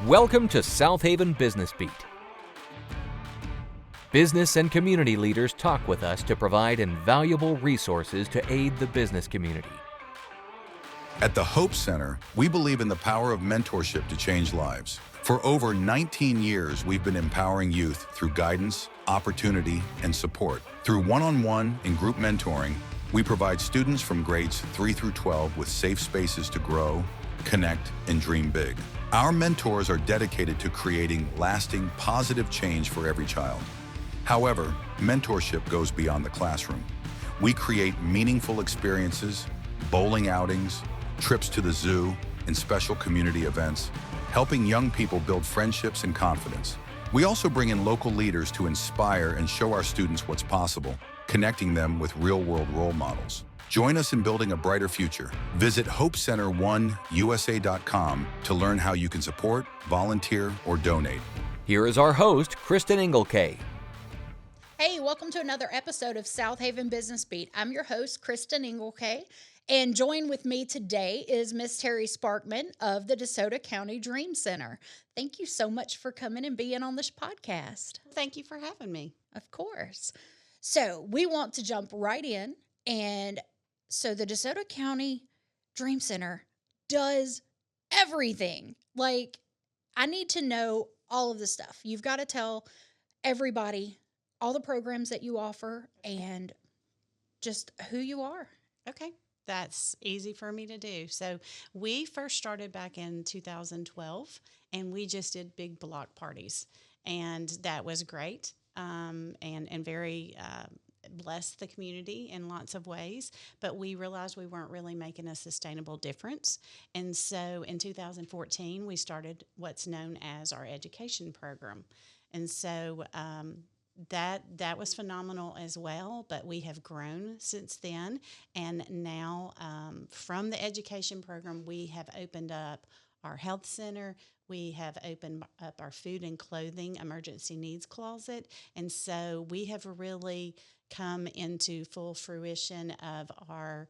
Welcome to Southaven Business Beat. Business and community leaders talk with us to provide invaluable resources to aid the business community. At the Hope Center, we believe in the power of mentorship to change lives. For over 19 years, we've been empowering youth through guidance, opportunity, and support. Through one-on-one and group mentoring, we provide students from grades 3 through 12 with safe spaces to grow, connect, and dream big. Our mentors are dedicated to creating lasting, positive change for every child. However, mentorship goes beyond the classroom. We create meaningful experiences, bowling outings, trips to the zoo, and special community events, helping young people build friendships and confidence. We also bring in local leaders to inspire and show our students what's possible, connecting them with real-world role models. Join us in building a brighter future. Visit HopeCenter1USA.com to learn how you can support, volunteer, or donate. Here is our host, Cristan Engelke. Hey, welcome to another episode of Southaven Business Beat. I'm your host, Cristan Engelke, and joined with me today is Miss Terri Sparkman of the DeSoto County Dream Center. Thank you so much for coming and being on this podcast. Thank you for having me. Of course. So we want to jump right in. And so the DeSoto County Dream Center does everything. Like, I need to know all of the stuff. You've got to tell everybody all the programs that you offer and just who you are. Okay, that's easy for me to do. So we first started back in 2012, and we just did big block parties, and that was great and very blessed the community in lots of ways, but we realized we weren't really making a sustainable difference. And so in 2014, we started what's known as our education program. And so that was phenomenal as well, but we have grown since then. And now from the education program, we have opened up our health center. We have opened up our food and clothing emergency needs closet. And so we have really come into full fruition of our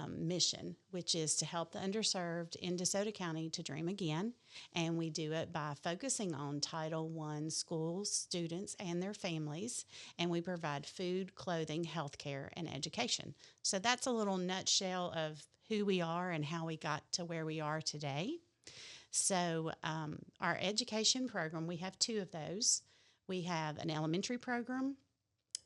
mission, which is to help the underserved in DeSoto County to dream again. And we do it by focusing on Title I schools, students, and their families. And we provide food, clothing, healthcare, and education. So that's a little nutshell of who we are and how we got to where we are today. So our education program, we have two of those. We have an elementary program,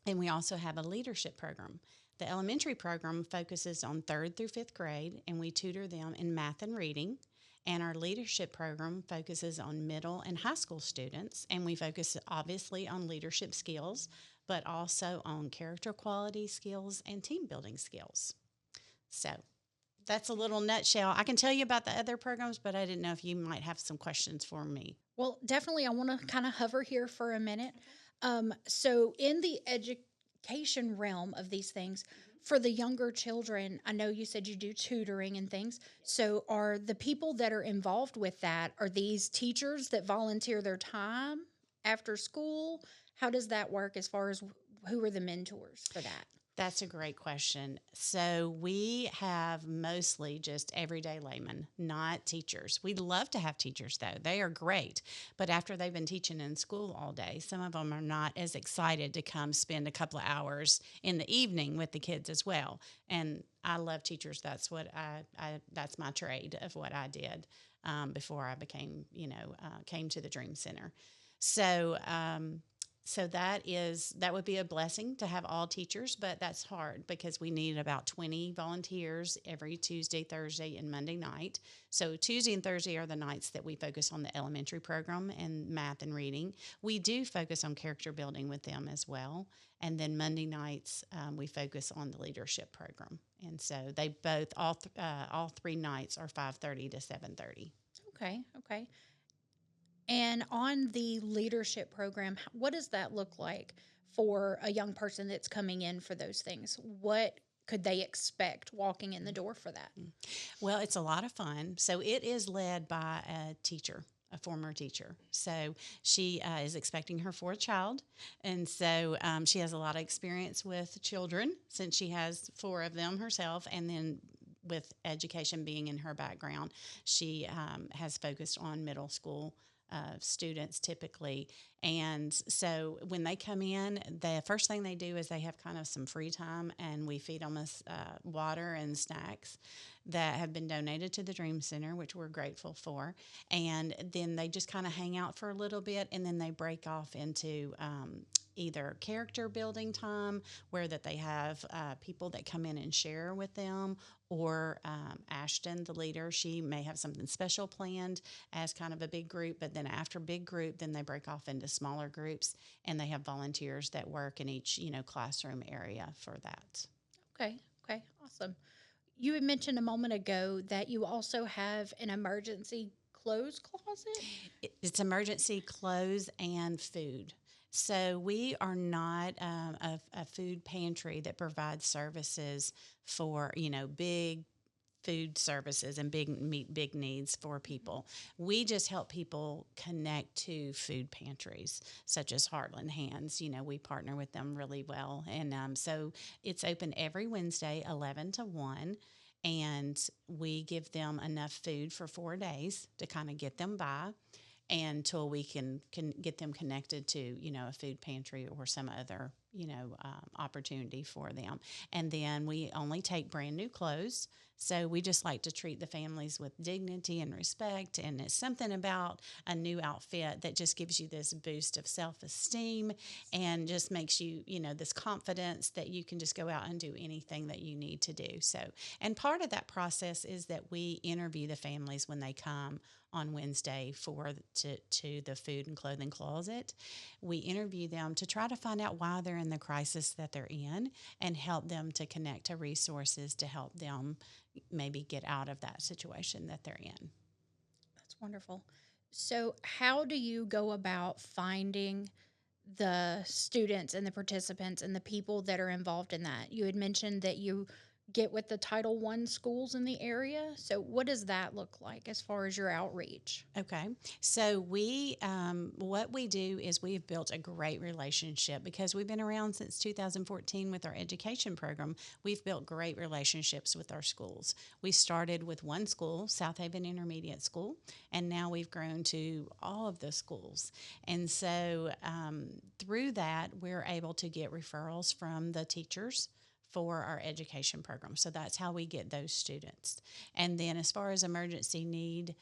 and we also have a leadership program. The elementary program focuses on 3rd through 5th grade, and we tutor them in math and reading. And our leadership program focuses on middle and high school students, and we focus obviously on leadership skills, but also on character quality skills and team building skills. So that's a little nutshell. I can tell you about the other programs, but I didn't know if you might have some questions for me. Well, definitely, I want to kind of hover here for a minute. So in the education realm of these things, for the younger children, I know you said you do tutoring and things. So are the people that are involved with that, are these teachers that volunteer their time after school? How does that work as far as who are the mentors for that? That's a great question. So we have mostly just everyday laymen, not teachers. We'd love to have teachers, though. They are great. But after they've been teaching in school all day, some of them are not as excited to come spend a couple of hours in the evening with the kids as well. And I love teachers. That's what that's my trade of what I did before I became, came to the Dream Center. So that would be a blessing to have all teachers, but that's hard because we need about 20 volunteers every Tuesday, Thursday, and Monday night. So Tuesday and Thursday are the nights that we focus on the elementary program and math and reading. We do focus on character building with them as well. And then Monday nights, we focus on the leadership program. And so they both, all 3 nights are 5:30 to 7:30. Okay. And on the leadership program, what does that look like for a young person that's coming in for those things? What could they expect walking in the door for that? Well, it's a lot of fun. So it is led by a teacher, a former teacher. So she is expecting her 4th child. And so she has a lot of experience with children since she has 4 of them herself. And then with education being in her background, she has focused on middle school students typically. And so when they come in, the first thing they do is they have kind of some free time, and we feed them water and snacks that have been donated to the Dream Center, which we're grateful for. And then they just kind of hang out for a little bit, and then they break off into either character building time, where that they have people that come in and share with them, or Ashton, the leader, she may have something special planned as kind of a big group, but then after big group, then they break off into smaller groups, and they have volunteers that work in each, classroom area for that. Okay. Okay. Awesome. You had mentioned a moment ago that you also have an emergency clothes closet. It's emergency clothes and food. So we are not a food pantry that provides services for, big food services and meet big needs for people. We just help people connect to food pantries such as Heartland Hands. We partner with them really well. And so it's open every Wednesday, 11 to 1. And we give them enough food for 4 days to kind of get them by until we can get them connected to, a food pantry or some other, opportunity for them. And then we only take brand new clothes. So we just like to treat the families with dignity and respect. And it's something about a new outfit that just gives you this boost of self-esteem and just makes you, this confidence that you can just go out and do anything that you need to do. So, and part of that process is that we interview the families when they come on Wednesday to the food and clothing closet. We interview them to try to find out why they're in the crisis that they're in and help them to connect to resources to help them maybe get out of that situation that they're in. That's wonderful. So, how do you go about finding the students and the participants and the people that are involved in that? You had mentioned that you get with the Title I schools in the area. So, what does that look like as far as your outreach? Okay. So what we do is we've built a great relationship because we've been around since 2014 with our education program. We've built great relationships with our schools. We started with one school, Southaven Intermediate School, and now we've grown to all of the schools. And so through that, we're able to get referrals from the teachers for our education program. So that's how we get those students. And then as far as emergency need,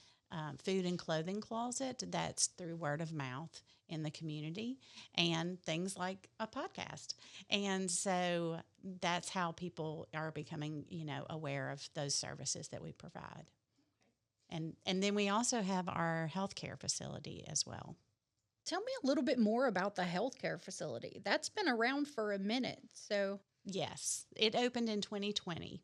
food and clothing closet, that's through word of mouth in the community and things like a podcast. And so that's how people are becoming, aware of those services that we provide. And then we also have our healthcare facility as well. Tell me a little bit more about the healthcare facility. That's been around for a minute. So, yes, it opened in 2020.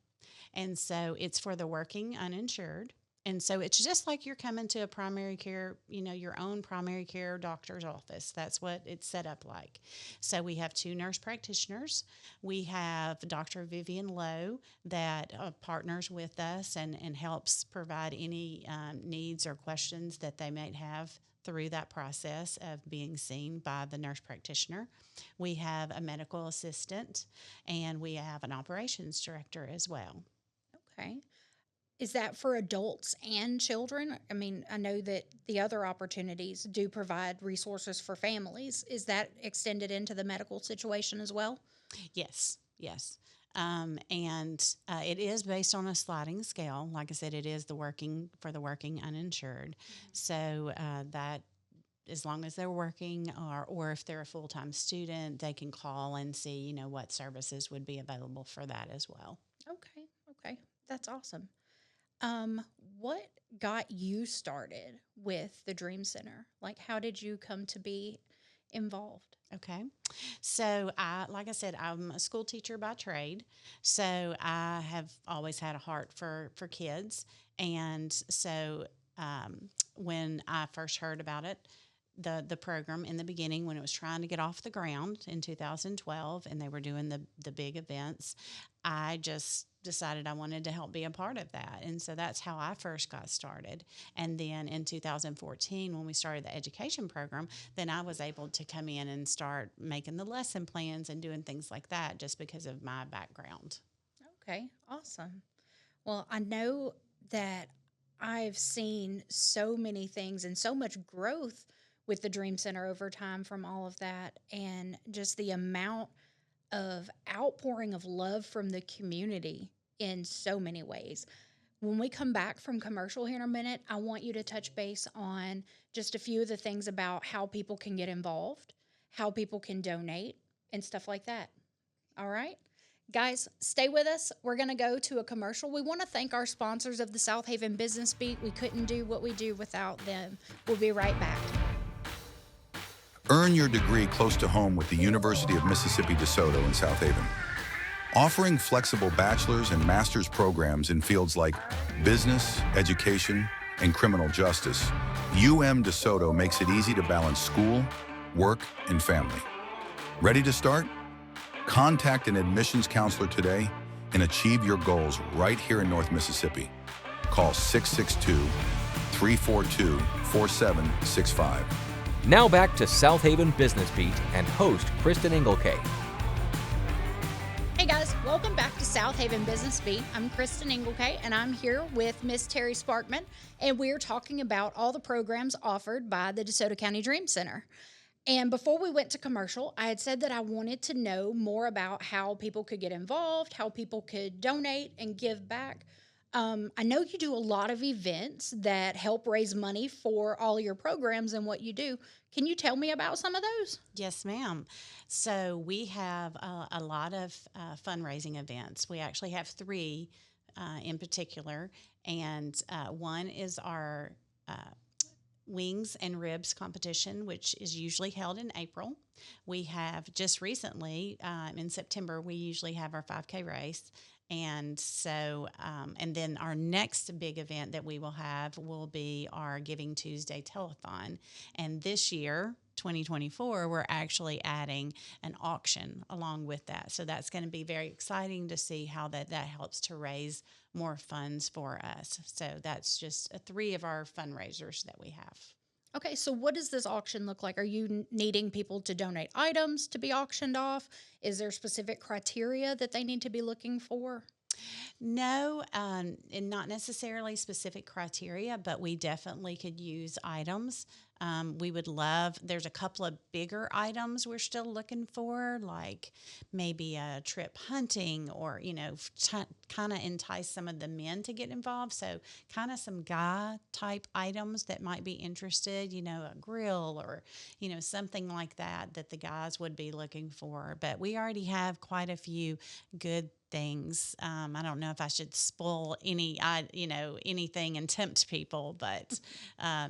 And so it's for the working uninsured. And so it's just like you're coming to a primary care, your own primary care doctor's office. That's what it's set up like. So we have 2 nurse practitioners. We have Dr. Vivian Lowe that partners with us and helps provide any needs or questions that they might have through that process of being seen by the nurse practitioner. We have a medical assistant, and we have an operations director as well. okay. Is that for adults and children? I mean, I know that the other opportunities do provide resources for families. Is that extended into the medical situation as well? Yes. And it is based on a sliding scale. Like I said, it is the working uninsured. So that as long as they're working or if they're a full-time student, they can call and see, what services would be available for that as well. Okay. That's awesome. What got you started with the Dream Center? Like, how did you come to be involved? Okay. So like I said, I'm a school teacher by trade. So I have always had a heart for kids. And so when I first heard about it, the program in the beginning when it was trying to get off the ground in 2012 and they were doing the big events, I just decided I wanted to help be a part of that. And so that's how I first got started. And then in 2014, when we started the education program, then I was able to come in and start making the lesson plans and doing things like that just because of my background. Okay, awesome. Well, I know that I've seen so many things and so much growth with the Dream Center over time from all of that, and just the amount of outpouring of love from the community in so many ways. When we come back from commercial here in a minute, I want you to touch base on just a few of the things about how people can get involved, how people can donate, and stuff like that. All right? Guys, stay with us. We're going to go to a commercial. We want to thank our sponsors of the Southaven Business Beat. We couldn't do what we do without them. We'll be right back. Earn your degree close to home with the University of Mississippi DeSoto in Southaven. Offering flexible bachelor's and master's programs in fields like business, education, and criminal justice, DeSoto makes it easy to balance school, work, and family. Ready to start? Contact an admissions counselor today and achieve your goals right here in North Mississippi. Call 662-342-4765. Now back to Southaven Business Beat and host Cristan Engelke. Hey guys, welcome back to Southaven Business Beat. I'm Cristan Engelke, and I'm here with Miss Terri Sparkman, and we're talking about all the programs offered by the DeSoto County Dream Center. And before we went to commercial, I had said that I wanted to know more about how people could get involved, how people could donate and give back. I know you do a lot of events that help raise money for all your programs and what you do. Can you tell me about some of those? Yes, ma'am. So we have a lot of fundraising events. We actually have three in particular, and one is our wings and ribs competition, which is usually held in April. We have just recently, in September, we usually have our 5K race. And so, and then our next big event that we will have will be our Giving Tuesday telethon. And this year, 2024, we're actually adding an auction along with that. So that's going to be very exciting to see how that helps to raise more funds for us. So that's just three of our fundraisers that we have. Okay, so what does this auction look like? Are you needing people to donate items to be auctioned off? Is there specific criteria that they need to be looking for? No, and not necessarily specific criteria, but we definitely could use items. We would love, there's a couple of bigger items we're still looking for, like maybe a trip hunting or, kind of entice some of the men to get involved. So kind of some guy type items that might be interested, a grill or, something like that the guys would be looking for. But we already have quite a few good things. I don't know if I should spoil anything and tempt people, but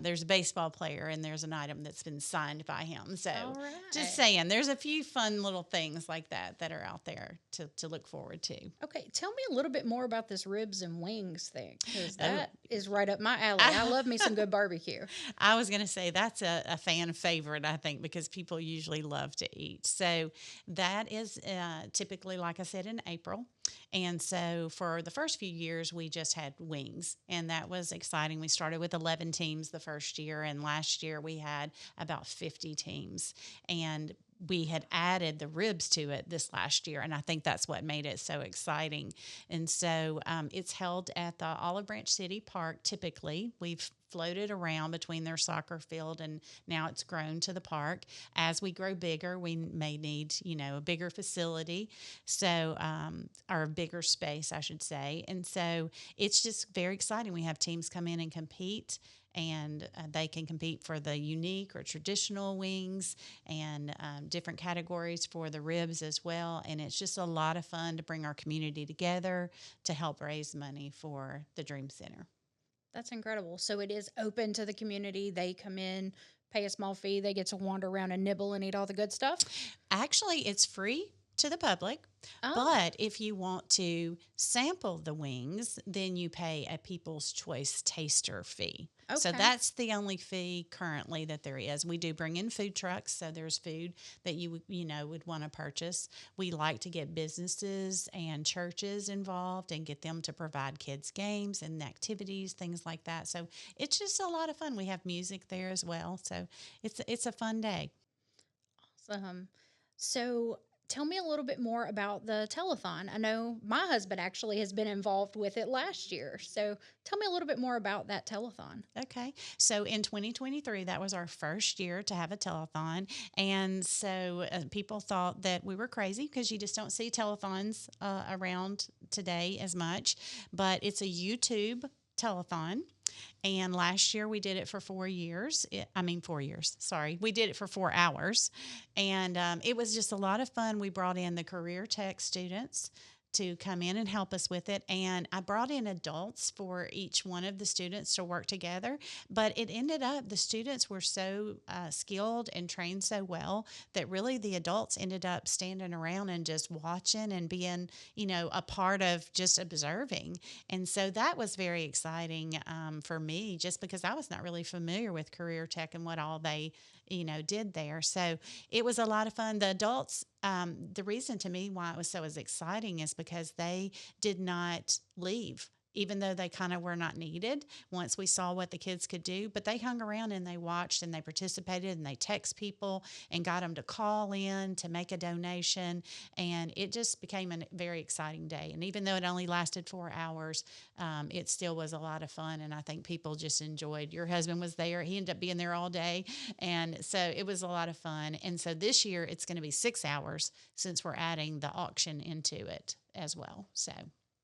there's a baseball player and there's an item that's been signed by him. So just saying, there's a few fun little things like that are out there to look forward to. Okay, tell me a little bit more about this ribs and wings thing, because that is right up my alley. I love me some good barbecue. I was going to say that's a fan favorite, I think, because people usually love to eat. So that is typically, like I said, in April. And so for the first few years, we just had wings, and that was exciting. We started with 11 teams the first year, and last year we had about 50 teams. And we had added the ribs to it this last year, and I think that's what made it so exciting. And so it's held at the Olive Branch City Park typically. We've floated around between their soccer field, and now it's grown to the park. As we grow bigger, we may need, a bigger facility, so or a bigger space, I should say. And so it's just very exciting. We have teams come in and compete, and they can compete for the unique or traditional wings and different categories for the ribs as well. And it's just a lot of fun to bring our community together to help raise money for the Dream Center. That's incredible. So it is open to the community. They come in, pay a small fee. They get to wander around and nibble and eat all the good stuff? Actually, it's free to the public. Oh. But if you want to sample the wings, then you pay a People's Choice taster fee. Okay. So that's the only fee currently that there is. We do bring in food trucks, so there's food that you would want to purchase. We like to get businesses and churches involved and get them to provide kids games and activities, things like that. So it's just a lot of fun. We have music there as well. So it's a fun day. Awesome. So tell me a little bit more about the telethon. I know my husband actually has been involved with it last year. So tell me a little bit more about that telethon. Okay. So in 2023, that was our first year to have a telethon. And so people thought that we were crazy because you just don't see telethons around today as much. But it's a YouTube telethon. And last year we did it for 4 years. 4 years. Sorry. We did it for 4 hours. And it was just a lot of fun. We brought in the career tech students to come in and help us with it. And I brought in adults for each one of the students to work together. But it ended up, the students were so skilled and trained so well that really the adults ended up standing around and just watching and being, a part of just observing. And so that was very exciting for me, just because I was not really familiar with career tech and what all they did there. So it was a lot of fun. The adults, the reason to me why it was so as exciting is because they did not leave, even though they kind of were not needed once we saw what the kids could do. But they hung around and they watched and they participated and they text people and got them to call in to make a donation. And it just became a very exciting day. And even though it only lasted 4 hours, it still was a lot of fun. And I think people just enjoyed. Your husband was there. He ended up being there all day. And so it was a lot of fun. And so this year it's going to be 6 hours since we're adding the auction into it as well. So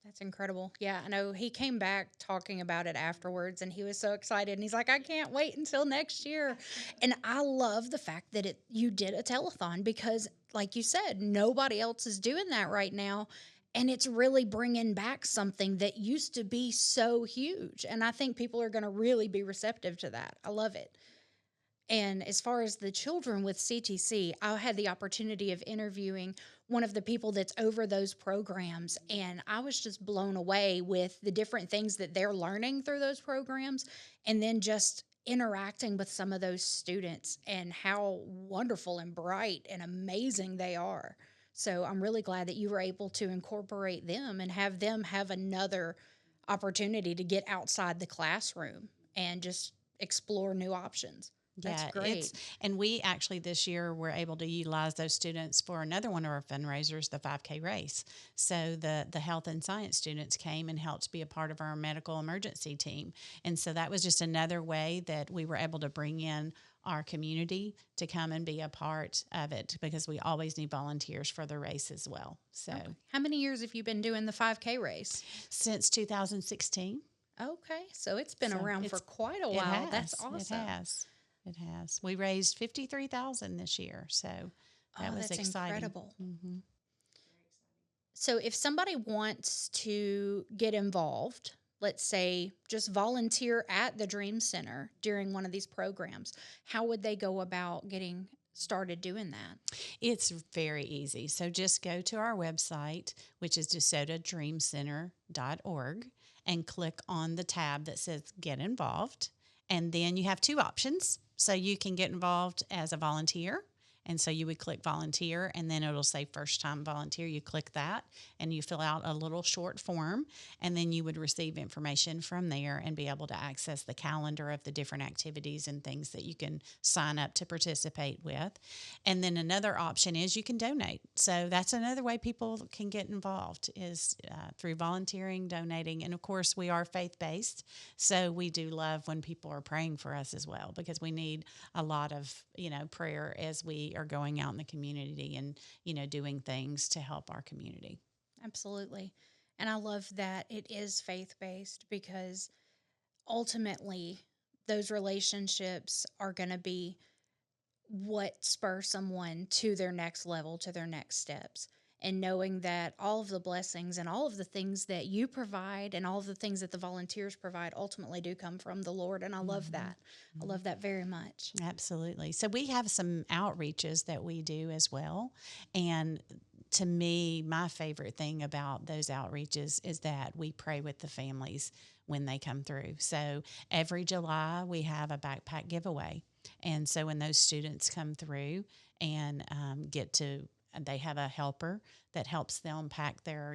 That's incredible. Yeah, I know he came back talking about it afterwards and he was so excited and he's like, I can't wait until next year. And I love the fact that you did a telethon because, like you said, nobody else is doing that right now. And it's really bringing back something that used to be so huge. And I think people are going to really be receptive to that. I love it. And as far as the children with CTC, I had the opportunity of interviewing one of the people that's over those programs, and I was just blown away with the different things that they're learning through those programs, and then just interacting with some of those students and how wonderful and bright and amazing they are. So I'm really glad that you were able to incorporate them and have them have another opportunity to get outside the classroom and just explore new options. That's great. And we actually this year were able to utilize those students for another one of our fundraisers, the 5K race. So the health and science students came and helped be a part of our medical emergency team. And so that was just another way that we were able to bring in our community to come and be a part of it, because we always need volunteers for the race as well. So How many years have you been doing the 5K race? Since 2016. Okay, so it's been around for quite a while. That's awesome. It has. We raised $53,000 this year, so that was that's exciting. Incredible. Mm-hmm. So if somebody wants to get involved, let's say just volunteer at the Dream Center during one of these programs, how would they go about getting started doing that? It's very easy. So just go to our website, which is DeSotoDreamCenter.org, and click on the tab that says Get Involved. And then you have two options. So you can get involved as a volunteer. And so you would click volunteer, and then it'll say first time volunteer. You click that and you fill out a little short form, and then you would receive information from there and be able to access the calendar of the different activities and things that you can sign up to participate with. And then another option is you can donate. So that's another way people can get involved is through volunteering, donating. And of course we are faith-based. So we do love when people are praying for us as well, because we need a lot of, prayer as we are going out in the community and, doing things to help our community. Absolutely. And I love that it is faith-based, because ultimately those relationships are going to be what spur someone to their next level, to their next steps. And knowing that all of the blessings and all of the things that you provide and all of the things that the volunteers provide ultimately do come from the Lord. And I love that. I love that very much. Absolutely. So we have some outreaches that we do as well. And to me, my favorite thing about those outreaches is that we pray with the families when they come through. So every July we have a backpack giveaway. And so when those students come through and get to they have a helper that helps them pack their,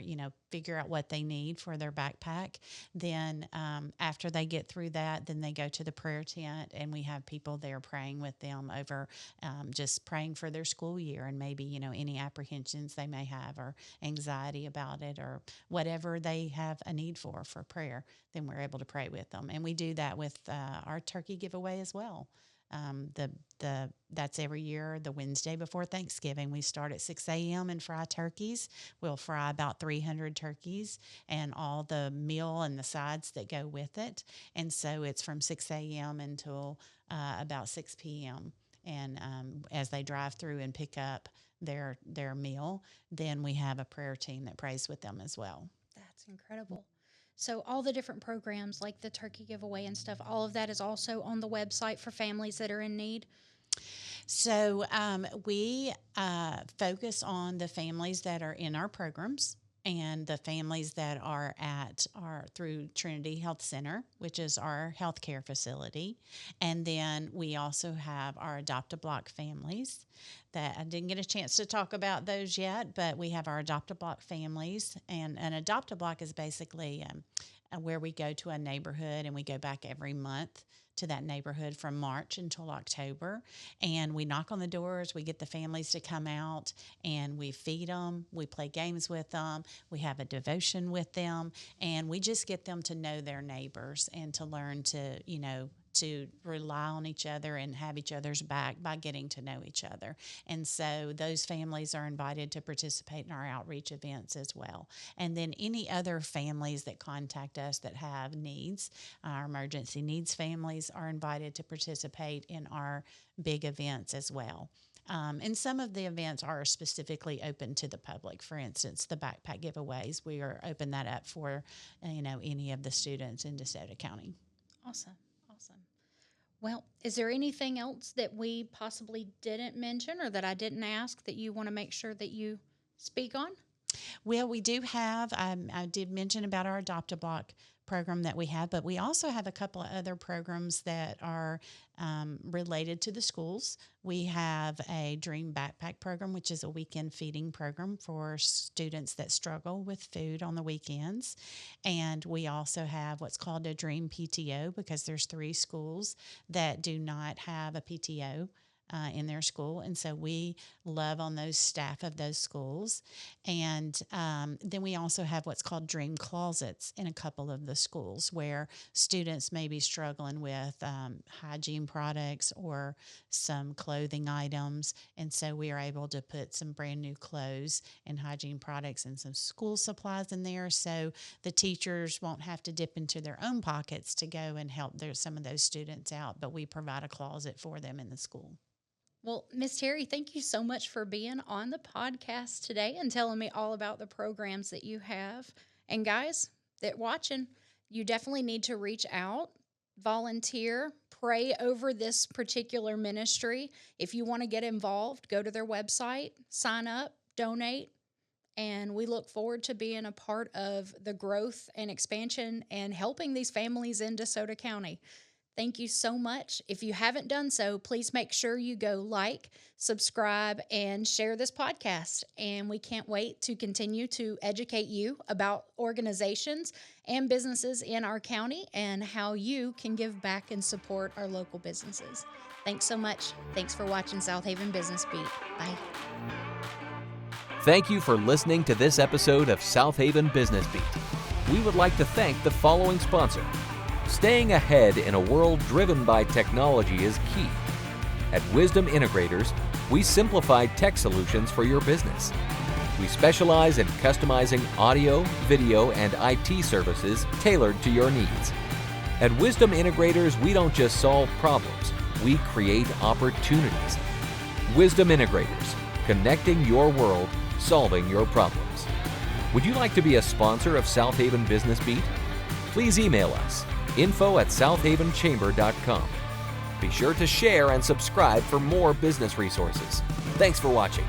figure out what they need for their backpack. Then after they get through that, then they go to the prayer tent, and we have people there praying with them over just praying for their school year, and maybe, any apprehensions they may have or anxiety about it or whatever they have a need for prayer. Then we're able to pray with them. And we do that with our turkey giveaway as well. That's every year, the Wednesday before Thanksgiving. We start at 6 a.m. and fry turkeys. We'll fry about 300 turkeys and all the meal and the sides that go with it. And so it's from 6 a.m. until about 6 p.m. And as they drive through and pick up their meal, then we have a prayer team that prays with them as well. That's incredible. So all the different programs like the turkey giveaway and stuff, all of that is also on the website for families that are in need? So we focus on the families that are in our programs and the families that are through Trinity Health Center, which is our healthcare facility. And then we also have our Adopt-A-Block families that I didn't get a chance to talk about those yet, but we have our Adopt-A-Block families. And an Adopt-A-Block is basically where we go to a neighborhood and we go back every month to that neighborhood from March until October. And we knock on the doors, we get the families to come out, and we feed them, we play games with them, we have a devotion with them, and we just get them to know their neighbors and to learn to, to rely on each other and have each other's back by getting to know each other. And so those families are invited to participate in our outreach events as well. And then any other families that contact us that have needs, our emergency needs families are invited to participate in our big events as well. And some of the events are specifically open to the public. For instance, the backpack giveaways, we are open that up for, any of the students in DeSoto County. Awesome. Well, is there anything else that we possibly didn't mention or that I didn't ask that you want to make sure that you speak on? Well, we do have, I did mention about our Adopt-A-Block program that we have, but we also have a couple of other programs that are related to the schools. We have a Dream Backpack program, which is a weekend feeding program for students that struggle with food on the weekends. And we also have what's called a Dream PTO, because there's 3 schools that do not have a PTO in their school. And so we love on those staff of those schools. And then we also have what's called Dream Closets in a couple of the schools where students may be struggling with hygiene products or some clothing items. And so we are able to put some brand new clothes and hygiene products and some school supplies in there, so the teachers won't have to dip into their own pockets to go and help some of those students out, but we provide a closet for them in the school. Well, Miss Terri, thank you so much for being on the podcast today and telling me all about the programs that you have. And guys that watching, you definitely need to reach out, volunteer, pray over this particular ministry. If you want to get involved, go to their website, sign up, donate, and we look forward to being a part of the growth and expansion and helping these families in DeSoto County. Thank you so much. If you haven't done so, please make sure you go like, subscribe, and share this podcast. And we can't wait to continue to educate you about organizations and businesses in our county and how you can give back and support our local businesses. Thanks so much. Thanks for watching Southaven Business Beat. Bye. Thank you for listening to this episode of Southaven Business Beat. We would like to thank the following sponsor. Staying ahead in a world driven by technology is key. At Wisdom Integrators, we simplify tech solutions for your business. We specialize in customizing audio, video, and IT services tailored to your needs. At Wisdom Integrators, we don't just solve problems, we create opportunities. Wisdom Integrators, connecting your world, solving your problems. Would you like to be a sponsor of Southaven Business Beat? Please email us, info@southavenchamber.com. Be sure to share and subscribe for more business resources. Thanks for watching.